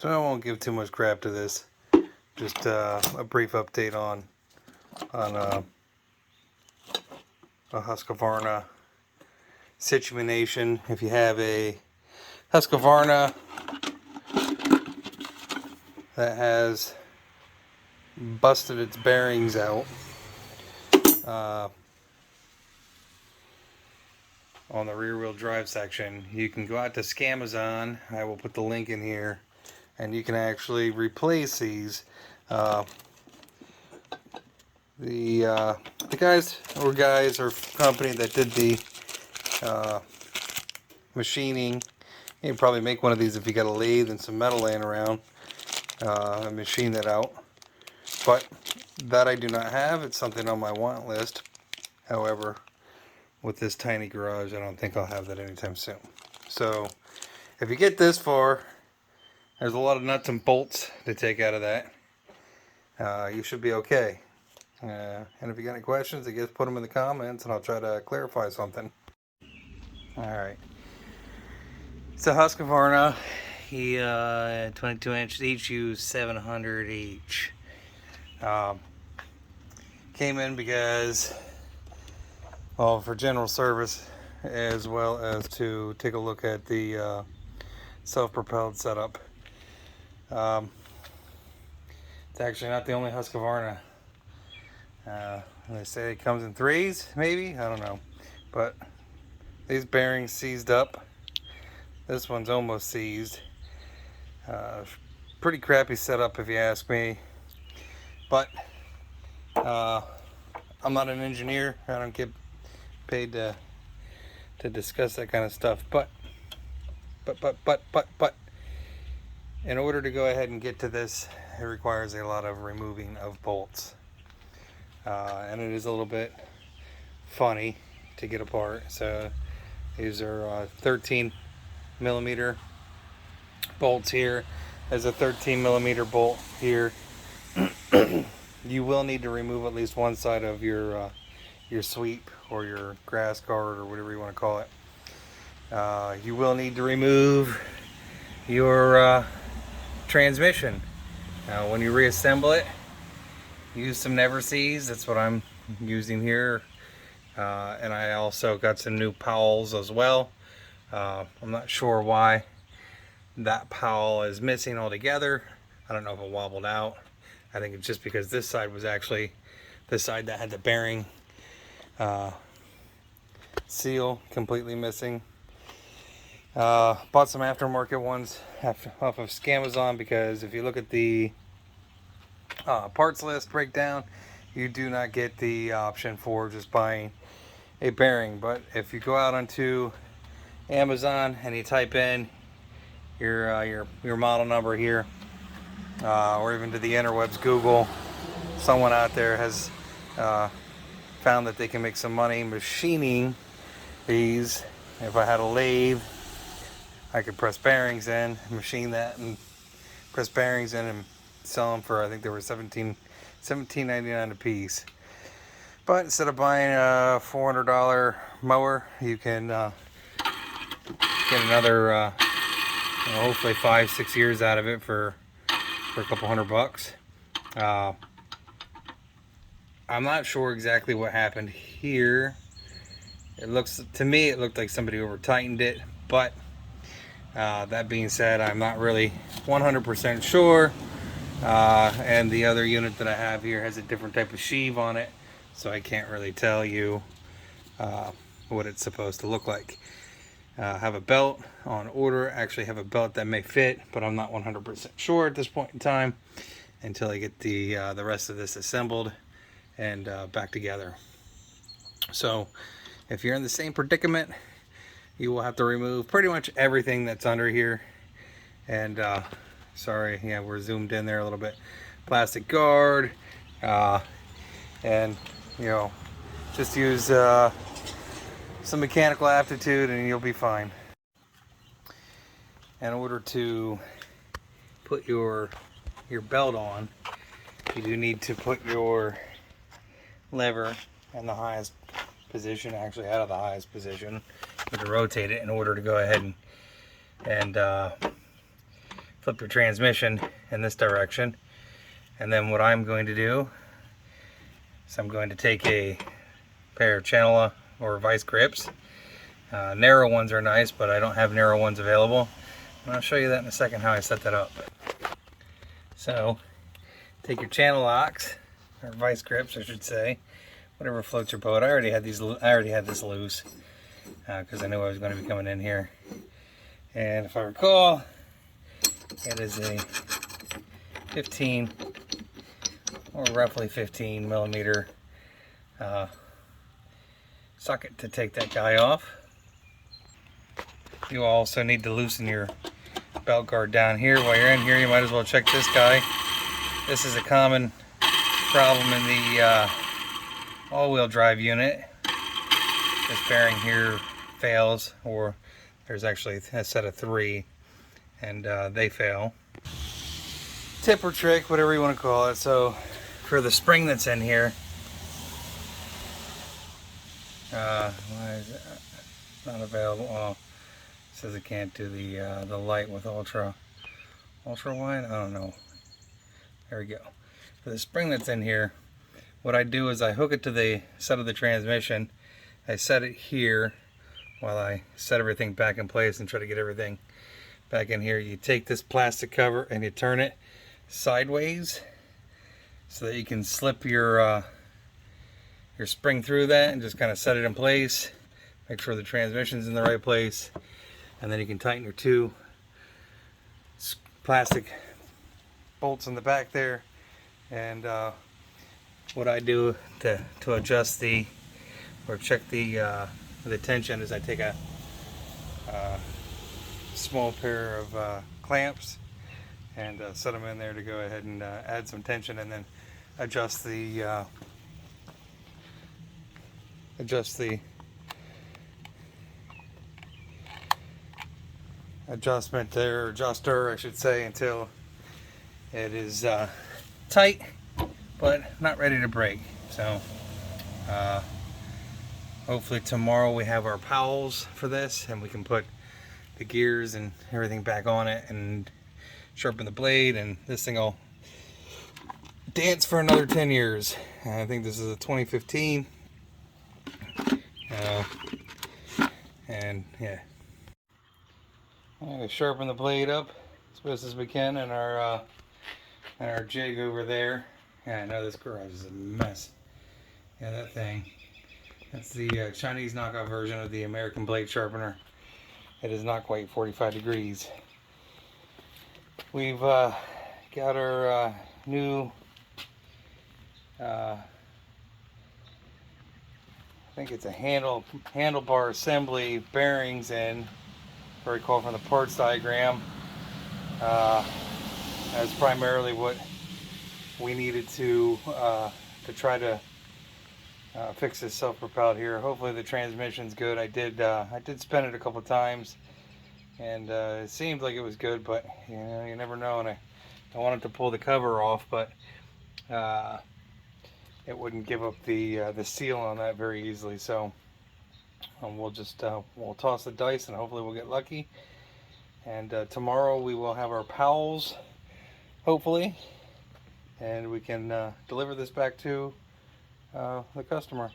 So I won't give too much crap to this. Just a brief update on a Husqvarna situation. If you have a Husqvarna that has busted its bearings out on the rear wheel drive section, you can go out to Scamazon. I will put the link in here, and you can actually replace these. The guys or company that did the machining, you can probably make one of these if you got a lathe and some metal laying around, and machine that out. But that I do not have. It's something on my want list. However, with this tiny garage, I don't think I'll have that anytime soon. So if you get this far, there's a lot of nuts and bolts to take out of that. You should be okay. And if you got any questions, I guess put them in the comments and I'll try to clarify something. Alright. It's a Husqvarna. 22-inch hu700u. Came in because, well, for general service, as well as to take a look at the self-propelled setup. It's actually not the only Husqvarna. They say it comes in threes, maybe? I don't know. But these bearings seized up. This one's almost seized. Pretty crappy setup if you ask me. But I'm not an engineer. I don't get paid to discuss that kind of stuff. But in order to go ahead and get to this, it requires a lot of removing of bolts. And it is a little bit funny to get apart. So these are 13 millimeter bolts here. There's a 13 millimeter bolt here. You will need to remove at least one side of your sweep or your grass guard or whatever you want to call it. You will need to remove your transmission. Now, when you reassemble it, use some Never Sees. That's what I'm using here. And I also got some new Powells as well. I'm not sure why that Powell is missing altogether. I don't know if it wobbled out. I think it's just because this side was actually the side that had the bearing seal completely missing. Bought some aftermarket ones off of Scamazon, because if you look at the parts list breakdown, you do not get the option for just buying a bearing. But if you go out onto Amazon and you type in your model number here, or even to the interwebs, Google, someone out there has found that they can make some money machining these. If I had a lathe, I could press bearings in, machine that, and press bearings in and sell them for, I think they were $17.99 a piece. But instead of buying a $400 mower, you can get another hopefully 5-6 years out of it for a couple $100. I'm not sure exactly what happened here. It looks to me, it looked like somebody over tightened it, but that being said, I'm not really 100% sure. And the other unit that I have here has a different type of sheave on it, so I can't really tell you what it's supposed to look like. Have a belt on order. Actually have a belt that may fit, but I'm not 100% sure at this point in time until I get the rest of this assembled and back together. So if you're in the same predicament, you will have to remove pretty much everything that's under here. And sorry, yeah, we're zoomed in there a little bit. Plastic guard, and you know, just use some mechanical aptitude and you'll be fine. In order to put your belt on, you do need to put your lever in the highest position, actually out of the highest position. You have to rotate it in order to go ahead and flip your transmission in this direction. And then what I'm going to do is I'm going to take a pair of channel or vice grips. Narrow ones are nice, but I don't have narrow ones available. And I'll show you that in a second how I set that up. So take your channel locks, or vice grips I should say, whatever floats your boat. I already had this loose because I knew I was going to be coming in here. And if I recall, it is a 15 or roughly 15 millimeter socket to take that guy off. You also need to loosen your belt guard down here. While you're in here, you might as well check this guy. This is a common problem in the all-wheel drive unit. This bearing here fails, or there's actually a set of 3, and they fail. Tip or trick, whatever you want to call it. So for the spring that's in here, why is it not available? Well, it says it can't do the light with ultra wide. I don't know. There we go. For the spring that's in here, what I do is I hook it to the set of the transmission. I set it here while I set everything back in place and try to get everything back in here. You take this plastic cover and you turn it sideways so that you can slip your spring through that and just kind of set it in place. Make sure the transmission's in the right place, and then you can tighten your 2 plastic bolts in the back there. And what I do to adjust or check the tension is I take a small pair of clamps and set them in there to go ahead and add some tension, and then adjust the adjustment there, or adjuster I should say, until it is tight but not ready to break. So hopefully tomorrow we have our powels for this and we can put the gears and everything back on it and sharpen the blade, and this thing will dance for another 10 years. I think this is a 2015. And yeah, I'm going to sharpen the blade up as best as we can in our jig over there. Yeah, I know this garage is a mess. Yeah, that thing. That's the Chinese knockoff version of the American blade sharpener. It is not quite 45 degrees. We've got our new I think it's a handlebar assembly bearings in, if I recall from the parts diagram. That's primarily what we needed to try to fix this self-propelled here. Hopefully the transmission's good. I did spin it a couple times, and it seemed like it was good, but you know, you never know. And I wanted to pull the cover off, but it wouldn't give up the seal on that very easily. So we'll just we'll toss the dice and hopefully we'll get lucky. And tomorrow we will have our powels, hopefully, and we can deliver this back to the customer.